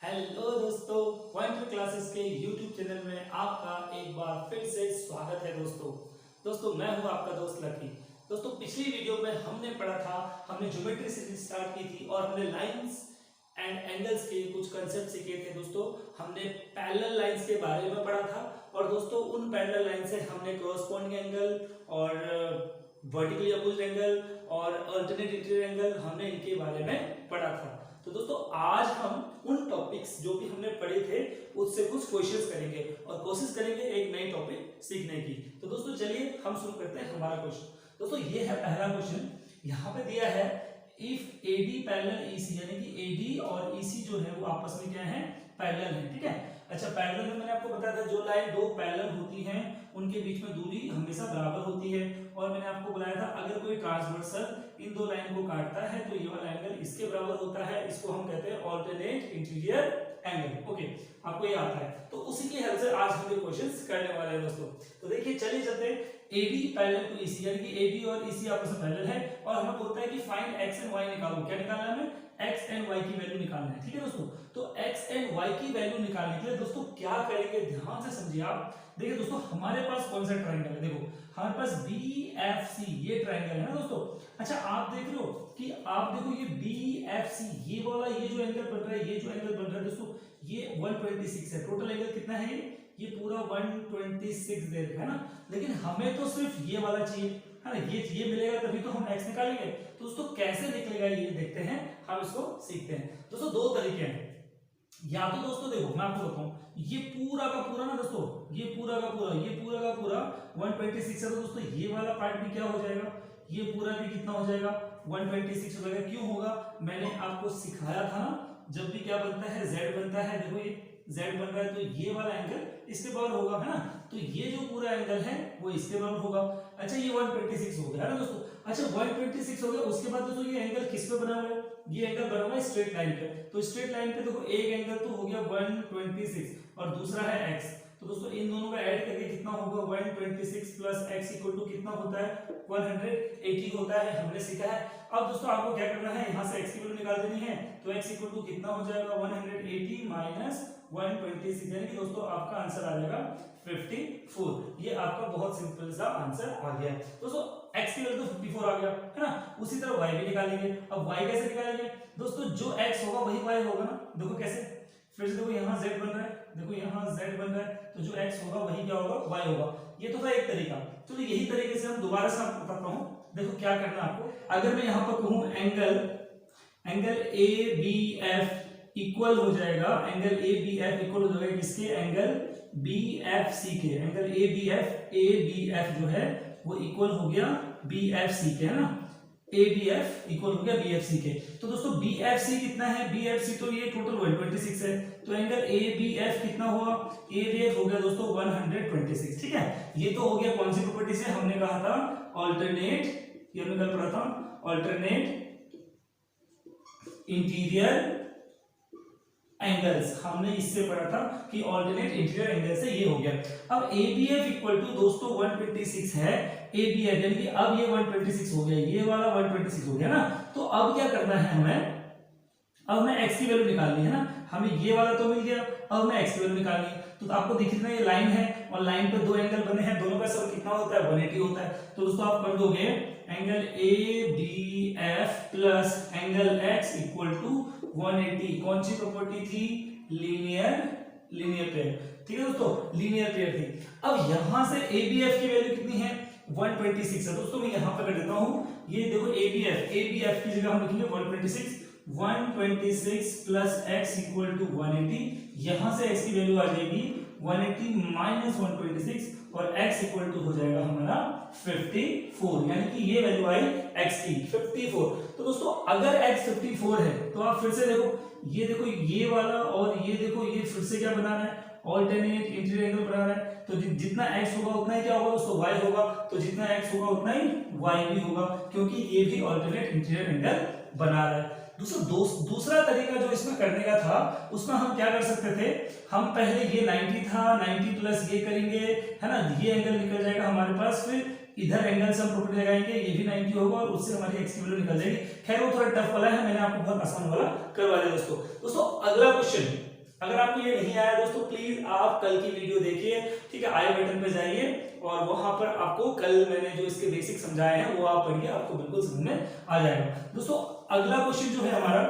Hello दोस्तों, pointer classes के YouTube channel में आपका एक बार फिर से स्वागत है। दोस्तों मैं हूं आपका दोस्त लकी। दोस्तों पिछली वीडियो में हमने पढ़ा था, हमने ज्योमेट्री सीरीज स्टार्ट की थी और हमने लाइंस एंड एंगल्स के कुछ कंसेप्ट सीखे थे। दोस्तों हमने पैरेलल लाइंस के बारे में पढ़ा था और दोस्तों उन पैरेलल लाइन से हमने कॉरस्पॉन्डिंग एंगल और वर्टिकली अपोजिट एंगल और अल्टरनेट इंटीरियर एंगल हमने इनके बारे में पढ़ा था। तो दोस्तों आज हम उन टॉपिक्स जो भी हमने पढ़े थे उससे कुछ क्वेश्चंस करेंगे और कोशिश करेंगे एक नई टॉपिक सीखने की। तो दोस्तों चलिए हम शुरू करते हैं हमारा क्वेश्चन। दोस्तों ये है पहला क्वेश्चन, यहाँ पे दिया है इफ AD पैरेलल EC, यानी कि AD और EC जो है वो आपस में क्या है, पैरेलल है। ठीक है, अच्छा पैरेलल में मैंने आपको बताया था जो लाइन दो पैरेलल होती हैं उनके बीच में दूरी हमेशा बराबर होती है और मैंने आपको बताया था अगर कोई ट्रांसवर्सल इन दो लाइन को काटता है तो ये वाला एंगल इसके बराबर होता है, इसको हम कहते हैं ऑल्टरनेट इंटीरियर एंगल। ओके, आपको ये आता है। तो उसी की हेल्प से आज हम ये क्वेश्चंस करने वाले हैं दोस्तों। तो देखिए चलिए चलते हैं। AD पैरेलल टू EC, यानी कि AD और EC आपस में पैरेलल है और हमें बोलता है कि फाइंड x एंड y निकालो। क्या निकालना है हमें? x एंड y की वैल्यू निकालना है। ठीक है दोस्तों, तो x एंड y की वैल्यू निकालने के लिए दोस्तों क्या करेंगे, ध्यान से समझिए आप। देखिए दोस्तों हमारे पास कौन सा ट्रायंगल है, देखो हमारे पास BFC ये ट्रायंगल है ना दोस्तों। अच्छा आप देख रहे हो कि आप देखो ये BFC ये वाला ये जो एंगल बन रहा है, ये जो एंगल बन रहा है दोस्तों ये 126 है। टोटल एंगल कितना है ये पूरा 126 दे रखा है ना, लेकिन हमें तो सिर्फ ये वाला चाहिए है ना, ये मिलेगा तभी तो हम x निकालेंगे। तो दोस्तों कैसे निकलेगा ये देखते हैं, हम इसको सीखते हैं। दोस्तों दो तरीके हैं, या तो दोस्तों देखो मैं आपको बताऊं ये पूरा का पूरा ना दोस्तों ये पूरा का पूरा 126 है। तो दोस्तों ये वाला पार्ट भी क्या हो जाएगा, ये पूरा भी कितना हो जाएगा 126 हो जाएगा। क्यों होगा, मैंने आपको सिखाया था ना, जब भी क्या बनता है z बनता है, देखो ये z बन रहा है तो ये वाला एंगल इसके बराबर होगा है ना, तो ये जो पूरा एंगल है वो इसके बराबर होगा। अच्छा ये 126 हो गया है ना दोस्तों। अच्छा 126 हो गया, उसके बाद दोस्तों ये एंगल किस पे बना हुआ है, ये एंगल बना हुआ है स्ट्रेट लाइन पे। तो स्ट्रेट लाइन पे देखो एक एंगल तो हो गया 126 और दूसरा है x। तो दोस्तों इन दोनों का ऐड करके कितना होगा 126 प्लस x इक्वल टू कितना होता है 180 होता है, हमने सीखा है। अब दोस्तों आपको क्या करना है, यहाँ से x की वैल्यू निकाल देनी है। तो x इक्वल टू कितना हो जाएगा 180 माइनस 126, यानी कि दोस्तों आपका आंसर आ जाएगा 54। ये आपका बहुत सिंपल सा आंसर आ गया दोस्तों। x की वैल्यू तो 54 आ गया है ना। उसी तरह y भी निकालेंगे। अब y कैसे निकालेंगे दोस्तों, जो x होगा वही y होगा ना। देखो कैसे, फिर से देखो यहाँ z बन रहा है, देखो यहाँ z बन रहा है, तो जो x होगा वही क्या होगा y होगा। ये तो था एक तरीका। तो यही तरीके से हम दोबारा से आपको बताता हूँ। देखो क्या करना आपको, अगर मैं यहाँ पर कहूँ एंगल ABF इक्वल हो जाएगा, एंगल ABF इक्वल हो जाएगा किसके, एंगल BFC के। एंगल ABF जो है वो इक्वल हो गया BFC के, है ना। ABF इक्वल हो गया BFC के। तो दोस्तों BFC कितना है, BFC तो ये टोटल 126 है, तो एंगल ABF कितना हुआ, ABF हो गया दोस्तों 126। ठीक है, ये तो हो गया कौन सी प्रॉपर्टी से, हमने कहा था ऑल्टरनेट, ये हमने कल पढ़ा था ऑल्टरनेट इंटीरियर एंगल्स, हमने इससे पढ़ा था कि ऑल्टरनेट इंटीरियर एंगल से ये हो गया। अब ABF इक्वल टू दोस्तों 126 है, ABF यानी कि अब ये 126 हो गया, ये वाला 126 हो गया ना। तो अब क्या करना है हमें, अब हमें x की वैल्यू निकालनी है ना। हमें ये वाला तो मिल गया, अब हमें x की वैल्यू निकालनी है। तो आपको दिख रहा है ये लाइन है और लाइन पे दो एंगल बने हैं, दोनों का सब कितना होता है 180 होता है। तो दोस्तों आप कर दोगे angle ABF plus angle x equal to 180। कौन सी प्रॉपर्टी थी, लीनियर पेयर। ठीक है दोस्तों, लीनियर पेयर थी। अब यहां से ABF की वैल्यू कितनी है 126 है। दोस्तों मैं यहां पर कर देता हूं, ये देखो ABF की जगह हम लिखेंगे 126 प्लस x इक्वल टू 180। यहां से x की वैल्यू आ जाएगी 180 माइनस 126 और x इक्वल टू हो जाएगा हमारा 54, यानी कि ये वैल्यू आई x की 54। तो दोस्तों अगर x 54 है तो आप फिर से देखो ये वाला और ये देखो ये फिर से क्या बना रहा है, ऑल्टरनेट इंटीरियर एंगल बना रहा है। तो जितना x होगा उतना ही क्या होगा दोस्तों y होगा, तो जितना x होगा उतना ही y भी होगा, क्योंकि ये भी ऑल्टरनेट इंटीरियर एंगल बना रहा है। दूसरा तरीका जो इसमें करने का था, उसमें हम क्या कर सकते थे, हम पहले ये 90 था, 90 प्लस ये करेंगे है ना, ये एंगल निकल जाएगा हमारे पास, फिर इधर एंगल से हम प्रॉपर्टी लगाएंगे, ये भी 90 होगा और उससे हमारी एक्स की वैल्यू निकल जाएगी। खैर वो थोड़ा टफ वाला है, मैंने आपको बहुत आसान वाला करवा दिया दोस्तों। दोस्तों अगला क्वेश्चन, अगर आपको ये नहीं आया दोस्तों प्लीज आप कल की वीडियो देखिए, ठीक है, आई बटन पे जाइए और वहां पर आपको कल मैंने जो इसके बेसिक समझाए हैं वो आप पढ़िए, आपको बिल्कुल समझ में आ जाएगा। दोस्तों अगला क्वेश्चन जो है हमारा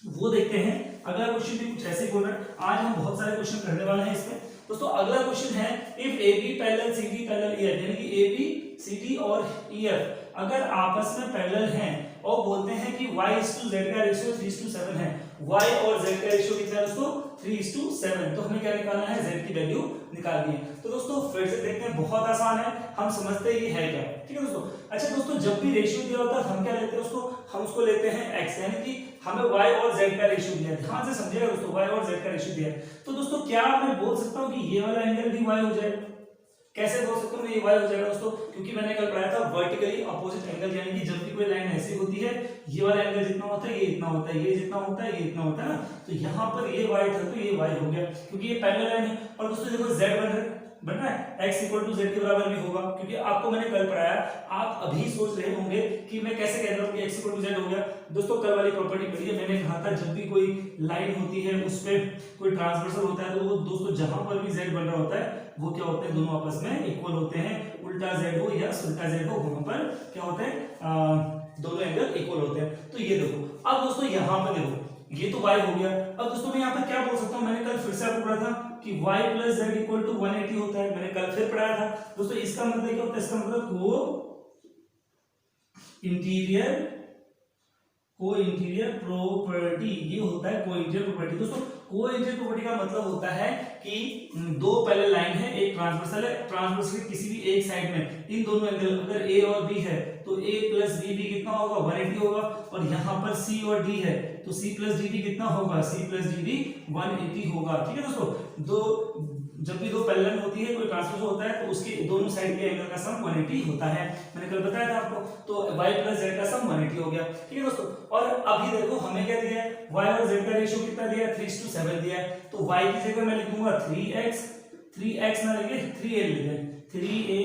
वो देखते हैं। अगला क्वेश्चन भी कुछ ऐसे बोल रहा है, आज हम बहुत सारे क्वेश्चन करने वाले हैं इसमें। दोस्तों अगला क्वेश्चन है if AB parallel CD parallel EF, यानी कि AB CD और EF अगर आपस में पैरेलल हैं और बोलते हैं कि y/z का रेशियो 3:7 है, y और z का रेशियो कितना है दोस्तों 3:7, तो हमें क्या निकालना है, z की वैल्यू निकालनी है। तो दोस्तों फिर से देखते हैं, बहुत आसान है, हम समझते हैं ये है क्या, ठीक है दोस्तों। अच्छा दोस्तों जब भी रेशियो दिया होता है हम क्या लेते हैं उसको, हम उसको लेते हैं x, यानी कि हमें y और z का रेशियो दिया है, ध्यान से समझिएगा दोस्तों, y और z का रेशियो दिया है। तो दोस्तों क्या मैं बोल सकता हूं कि ये वाला एंगल भी y हो जाएगा, कैसे बोल सकता हूं ये y हो जाएगा दोस्तों, क्योंकि मैंने कल पढ़ाया था वर्टिकली अपोजिट एंगल, यानी कि जब भी कोई लाइन ऐसी होती है ये वाला एंगल जितना होता है ये इतना होता है, ये जितना होता है ये इतना होता है ना, तो यहाँ पर ये y था तो ये y हो गया, क्योंकि ये पैरेलल लाइन है। और दोस्तों देखो z बन रहा है x = z के बराबर भी होगा, क्योंकि आपको मैंने कल पढ़ाया, आप अभी सोच रहे होंगे कि मैं कैसे कह रहा हूँ कि x = z हो गया। दोस्तों कल वाली प्रॉपर्टी पढ़िए, मैंने कहा था जब भी कोई लाइन होती है उस पे कोई ट्रांसवर्सल होता है तो वो दोस्तों जहां पर भी z बन रहा होता है वो क्या होते हैं, दोनों आपस में इक्वल होते हैं, उल्टा z हो या सुल्टा z हो वहां पर क्या होते हैं, दोनों एंगल इक्वल होते हैं। तो ये देखो, अब दोस्तों यहाँ पर देखो ये तो y हो गया। अब दोस्तों मैं यहाँ पर क्या बोल सकता हूँ, मैंने कल फिर से आपको पढ़ा था कि y + z = 180 होता है, मैंने कल फिर पढ़ाया था दोस्तों। इसका मतलब क्या होता है, इसका मतलब को इंटीरियर प्रॉपर्टी, ये होता है को इंटीरियर प्रॉपर्टी। दोस्तों को इंटीरियर प्रॉपर्टी का मतलब होता है कि दो पैरेलल लाइन है, एक ट्रांसवर्सल है, ट्रांसवर्सल के किसी भी एक साइड में इन दोनों एंगल अगर A और B है तो A + B भी कितना होगा 180 होगा, और यहाँ पर C और D है तो C + D भी कितना होगा, C + D भी 180 होगा, ठीक है दोस्तों। जब भी दो पैरेलल होती है कोई ट्रांसवर्सल होता है तो उसके दोनों साइड के एंगल का सम 180 होता है, मैंने कल बताया था आपको। तो y + z का सम 180 हो गया, ठीक है दोस्तों। और अभी देखो हमें क्या दिया है, y और z का रेशियो कितना दिया है, 3:7 दिया है, तो y की जगह मैं लिखूंगा 3x ना लेके 3a लिख दें, 3a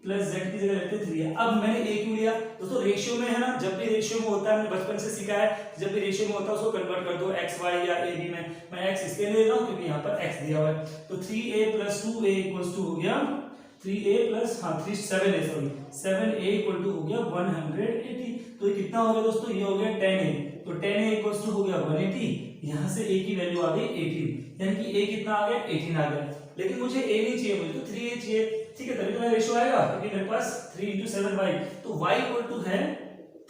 + z की जगह लेते 3a। अब मैंने a क्यों लिया दोस्तों, रेशियो में है ना, जब भी रेशियो में होता है हमने बचपन से सीखा है, जब भी रेशियो में होता है उसको कन्वर्ट कर दो x y या a b में, मैं x इसलिए ले रहा हूं क्योंकि यहाँ पर x दिया हुआ है। तो 3a + 2a = हो गया 3a + 7a हो गया 180। तो ये कितना हो गया दोस्तों, ये हो गया 10a, तो 10a = हो गया 180, यहाँ से a की वैल्यू आ गई 18, यानी कि a कितना आ गया 18 आ गया। लेकिन मुझे a नहीं चाहिए, मुझे तो 3a चाहिए, ठीक है, तभी तो मेरा रेशियो आएगा, क्योंकि मेरे पास 3 × 7y, तो y = है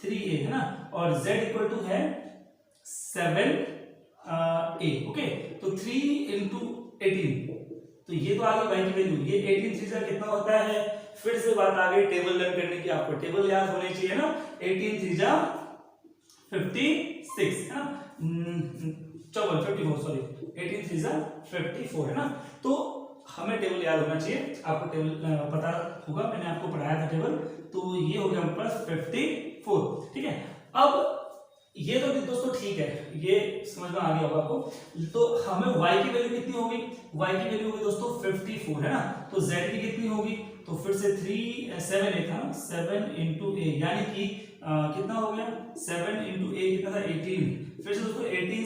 3a है ना, और z = है 7a, ओके। तो 3 × 18, तो ये तो आ गई y की वैल्यू, ये 18 3 से कितना होता है, फिर से बात आ गई टेबल लर्न करने की, आपको टेबल याद होने चाहिए ना, 18 3 जा 56 है ना, 54 सॉरी 18 3 जा 54 है ना, तो हमें टेबल याद होना चाहिए, आपको टेबल पता होगा, मैंने आपको पढ़ाया था टेबल, तो ये हो गया हमारे पास 54, ठीक है। अब ये तो दोस्तों ठीक है, ये समझ में आ गया होगा आपको। तो हमें y की वैल्यू कितनी होगी, y की वैल्यू होगी दोस्तों 54 है ना, तो z की कितनी होगी, तो फिर से 7a था, 7 × a, यानी कि कितना हो गया 7 × a कितना था 18, फिर से दोस्तों 18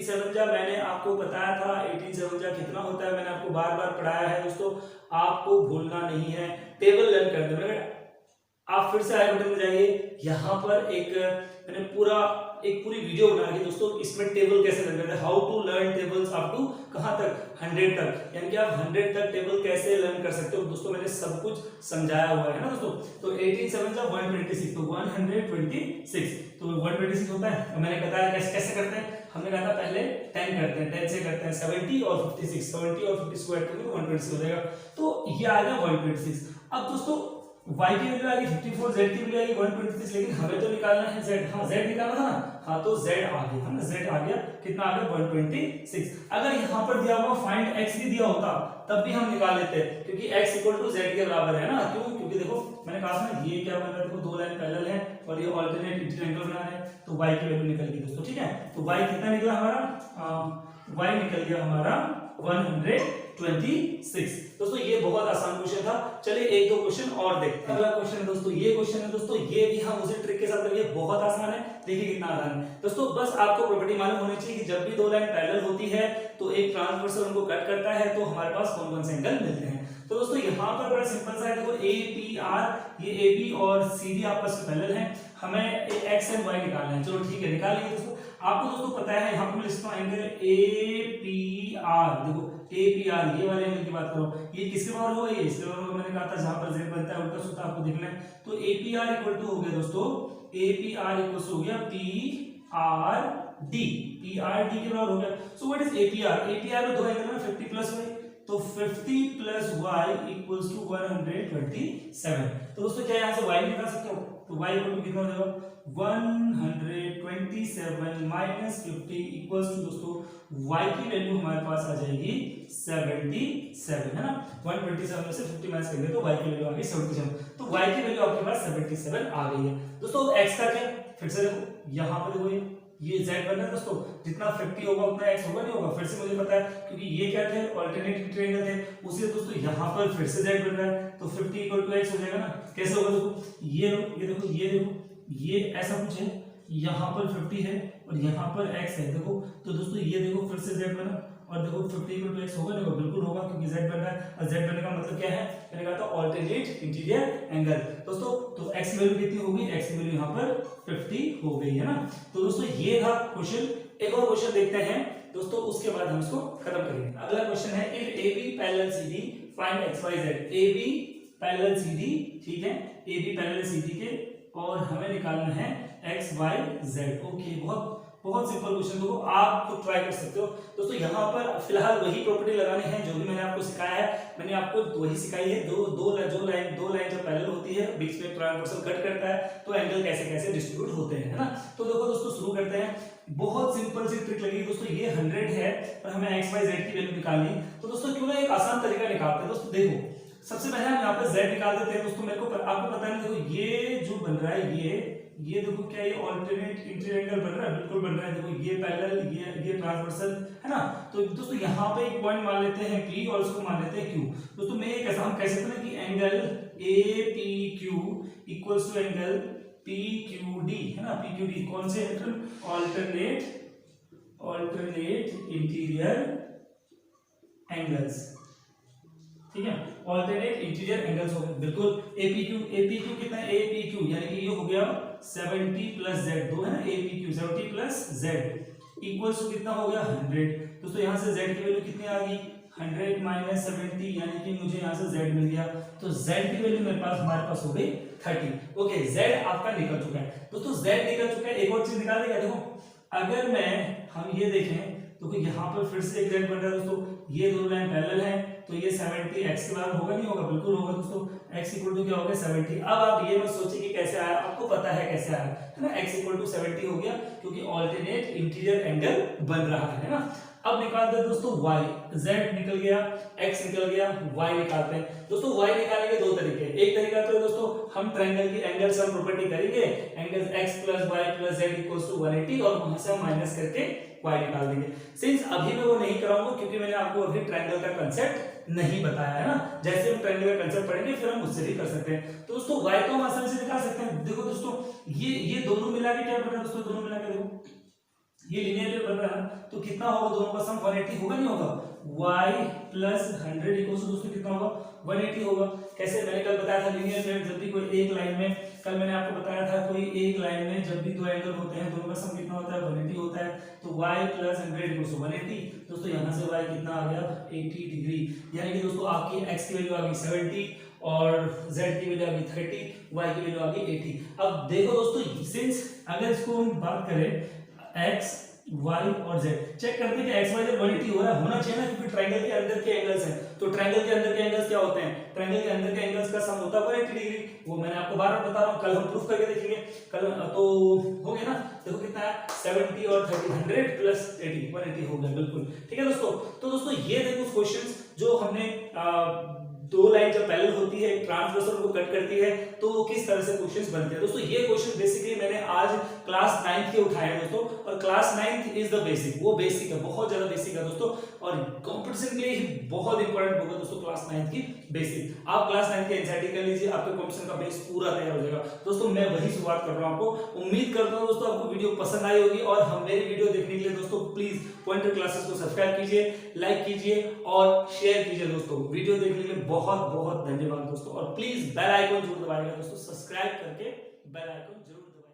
7 जा मैंने आपको बताया था 18 7 जा कितना होता है, मैंने आपको बार बार पढ़ाया है दोस्तों, आपको भूलना नहीं है, टेबल लर्न कर दो। आप फिर से आई बटन में जाइए, यहाँ पर मैंने पूरी वीडियो बना रखी है दोस्तों, इसमें टेबल कैसे लर्न करते हैं, how to learn tables up to कहाँ तक 100 तक, यानी कि आप 100 तक टेबल कैसे लर्न कर सकते हो दोस्तों, मैंने सब कुछ समझाया हुआ है ना दोस्तों। तो 18 7 जा 126, तो 126, तो 126 होता है, मैंने बताया कैसे करते हैं, हमने कहा था पहले 10 करते हैं, 10 से करते हैं 70 और 56, 70 और 50 को ऐड करेंगे 126 हो जाएगा, तो ये आ गया 126। अब दोस्तों y की वैल्यू आ गई 54, z की वैल्यू आ गई 126, लेकिन हमें तो निकालना है z, हाँ z निकालना था ना, हाँ तो z आ गया है ना, z आ गया, कितना आ गया 126। अगर यहाँ पर दिया हुआ फाइंड x भी दिया होता तब भी हम निकाल लेते हैं, क्योंकि x इक्वल टू z के बराबर है ना। क्यों? क्योंकि देखो मैंने कहा था ना ये क्या बन रहा है, देखो दो लाइन पैरेलल है और ये अल्टरनेट इंटीग्रल बना रहे हैं, तो y की वैल्यू निकल गई दोस्तों। ठीक है, तो y कितना निकला हमारा, y निकल गया हमारा 126। दोस्तों ये बहुत आसान क्वेश्चन था। चलिए एक दो क्वेश्चन और देखते हैं। अगला क्वेश्चन है दोस्तों, ये क्वेश्चन है दोस्तों, ये भी हम उसी ट्रिक के साथ करेंगे, बहुत आसान है। देखिए कितना आसान है दोस्तों, बस आपको प्रॉपर्टी मालूम होनी चाहिए कि जब भी दो लाइन पैरेलल होती है तो एक ट्रांसवर्सल उनको कट करता है, तो हमारे पास कौन कौन से एंगल मिलते हैं। तो दोस्तों यहाँ पर बड़ा सिंपल सा है, देखो ए पी आर, ये ए बी और सी डी आपस में पैरेलल हैं, हमें एक्स एंड वाई निकालना है। चलो ठीक है, निकाल लिया दोस्तों। आपको दोस्तों पता है यहाँ पर मैं लिखता हूँ एंगल ए पी आर, देखो ए पी आर, ये वाले एंगल की बात करो, ये किसके बराबर होगा, ये इसके बराबर होगा। मैंने कहा था जहां पर z बनता है उल्टा सूत्र आपको देखना है। तो A P R equal to हो गया दोस्तों, ए पी आर इक्वल हो गया P R D, P R D के बराबर हो गया। So what is A P R, A P R में दो एंगल में 50 प्लस वाई, तो 50 प्लस वाई इक्वल्स टू 127। तो दोस्तों क्या यहाँ से y निकाल सकते हो, तो y इक्वल टू कितना हो जाएगा 127 माइनस 50 इक्वल्स टू दोस्तों y की वैल्यू हमारे पास आ जाएगी 77, है ना। 127 में से 50 माइनस करेंगे तो y की वैल्यू आ गई 77, तो y की वैल्यू आपके पास 77 आ गई है। दोस्तों x का क्या, फिर से देखो यहाँ पर देखो ये z बन रहा है दोस्तों, जितना 50 होगा उतना x होगा नहीं होगा, फिर से मुझे पता है क्योंकि ये क्या थे अल्टरनेट ट्रायंगल थे, उसी दोस्तों यहाँ पर फिर से z बन रहा है, तो 50 इक्वल टू x हो जाएगा ना। कैसे होगा देखो, ये देखो ये ऐसा कुछ है, यहाँ पर 50 है और यहाँ पर x है, देखो तो दोस्तों ये देखो फिर से z बना और देखो 50 इक्वल टू x होगा नहीं होगा, बिल्कुल होगा क्योंकि z बन रहा है, और z बनने का मतलब क्या है, मैंने कहा था अल्टरनेट इंटीरियर एंगल दोस्तों। तो x की वैल्यू कितनी होगी, x की वैल्यू यहाँ पर 50 हो गई है ना। तो दोस्तों ये था क्वेश्चन। एक और क्वेश्चन देखते हैं दोस्तों, उसके बाद हम इसको खत्म करेंगे। अगला क्वेश्चन है if AB parallel CD find XYZ, AB parallel CD, ठीक है, AB पैरेलल CD के और हमें निकालना है XYZ। ओके, बहुत सिंपल क्वेश्चन, देखो आप तो ट्राई कर सकते हो दोस्तों। यहाँ पर फिलहाल वही प्रॉपर्टी लगानी है जो भी मैंने आपको सिखाया है, मैंने आपको वही सिखाई है। दो लाइन जब पैरेलल होती है, बीच में ट्रांसवर्सल कट करता है, तो एंगल कैसे कैसे डिस्ट्रीब्यूट होते हैं, है ना। तो देखो दोस्तों शुरू करते हैं, बहुत सिंपल सी ट्रिक लगेगी दोस्तों। ये 100 है और हमें XYZ की वैल्यू निकालनी है, तो दोस्तों क्यों ना एक आसान तरीका निकालते हैं दोस्तों। देखो सबसे पहले हम यहाँ पर z निकाल देते हैं दोस्तों। मेरे को आपको पता है, देखो ये जो बन रहा है ये देखो क्या ये अल्टरनेट इंटीरियर बन रहा है, बिल्कुल बन रहा है। देखो ये पैरेलल, ये ट्रांसवर्सल है ना। तो दोस्तों यहाँ पे एक पॉइंट मान लेते हैं P और उसको मान लेते हैं Q। दोस्तों मैं ये हम कह सकते हैं कि angle APQ equals to angle PQD, है ना। PQD कौन से अल्टरनेट इंटीरियर एंगल्स, ठीक है, अल्टरनेट इंटीरियर एंगल्स हो गए बिल्कुल। APQ कितना है, APQ यानी कि ये हो गया 70 प्लस z, दो है ना, APQ 70 plus z equals to कितना हो गया 100। दोस्तों यहाँ से z की वैल्यू कितनी आ गई 100 माइनस 70, यानी कि मुझे यहाँ से z मिल गया, तो z की वैल्यू हमारे पास हो गई 30। ओके, z आपका निकल चुका है दोस्तों, z निकल चुका है। एक और चीज निकाल देगा, देखो अगर हम ये देखें तो यहाँ पर फिर से एक z बन रहा है दोस्तों, ये दोनों लाइन पैरेलल है, तो ये 70 x के बराबर होगा नहीं होगा, बिल्कुल होगा दोस्तों। x इक्वल टू क्या हो गया 70। अब आप ये मत सोचिए कि कैसे आया, आपको पता है कैसे आया, है ना। x इक्वल टू 70 हो गया क्योंकि अल्टरनेट इंटीरियर एंगल बन रहा है ना। अब निकालते हैं दोस्तों y, z निकल गया, x निकल गया, y निकालते हैं दोस्तों। y निकालने के दो तरीके, एक तरीका तो है दोस्तों हम ट्रायंगल की एंगल सम प्रॉपर्टी करेंगे, angle x plus y plus z equals to 180 और वहां से हम माइनस करके y निकाल देंगे। सिंस अभी मैं वो नहीं कराऊंगा क्योंकि मैंने आपको अभी ट्रायंगल का कांसेप्ट नहीं बताया है ना। जैसे हम ट्रायंगल का कांसेप्ट पढ़ेंगे फिर हम उससे भी कर सकते हैं। तो दोस्तों y तो हम आसानी से निकाल सकते हैं। देखो दोस्तों ये दोनों मिला के क्या बन रहा है दोस्तों, दोनों मिला के देखो ये लीनियर बन रहा है, तो कितना होगा दोनों का सम 180 होगा नहीं होगा, y प्लस 100 इक्वल्स टू दोस्तों कितना होगा 180 होगा। कैसे, मैंने कल बताया था लीनियर में जब भी कोई एक लाइन में, कल मैंने आपको बताया था कोई एक लाइन में जब भी दो एंगल होते हैं दोनों का सम कितना होता है 180 होता है। तो y प्लस 100 इक्वल्स टू 180। दोस्तों यहाँ से y कितना आ गया 80 डिग्री, यानी कि दोस्तों आपकी x की वैल्यू आ गई 70 और z की वैल्यू आ गई 30, y की वैल्यू आ गई 80। अब देखो दोस्तों सिंस अगर इसको हम बात करें x y और z चेक करते हैं कि x y z 180 हो रहा है, होना चाहिए ना, क्योंकि ट्रायंगल के अंदर के एंगल्स हैं। तो ट्रायंगल के अंदर के एंगल्स क्या होते हैं? ट्रायंगल के अंदर के एंगल्स का सम होता है 180 डिग्री। वो मैंने आपको बार बार बता रहा हूँ, कल हम प्रूफ करके देखेंगे। कल तो हो गया ना, देखो कितना है 70 और 30 100 प्लस 80 180 हो गया बिल्कुल। ठीक है दोस्तों, तो दोस्तों ये देखो क्वेश्चंस जो हमने दो लाइन जब पैरेलल होती है, ट्रांसवर्सल को कट करती है, तो किस तरह से क्वेश्चंस बनते हैं। दोस्तों ये क्वेश्चन बेसिकली मैंने आज क्लास 9th के उठाए हैं दोस्तों, और class 9th is the basic, वो बेसिक है, बहुत ज्यादा बेसिक है दोस्तों, और कंपटीशन के लिए ही बहुत इंपॉर्टेंट होगा दोस्तों क्लास 9th की बेसिक। आप क्लास 9th की एनसीईआरटी कर लीजिए, आपके कंपटीशन का बेस पूरा तैयार हो जाएगा दोस्तों। मैं वही शुरुआत कर रहा हूं आपको, उम्मीद करता हूं दोस्तों आपको वीडियो पसंद आई होगी, और हम मेरी वीडियो देखने के लिए दोस्तों प्लीज पॉइंटर क्लासेस को सब्सक्राइब कीजिए, लाइक कीजिए और शेयर कीजिए दोस्तों। वीडियो देखने के लिए बहुत बहुत धन्यवाद दोस्तों, और प्लीज बेल आइकन जरूर दबाइएगा दोस्तों, सब्सक्राइब करके बेल आइकन जरूर दबाइएगा।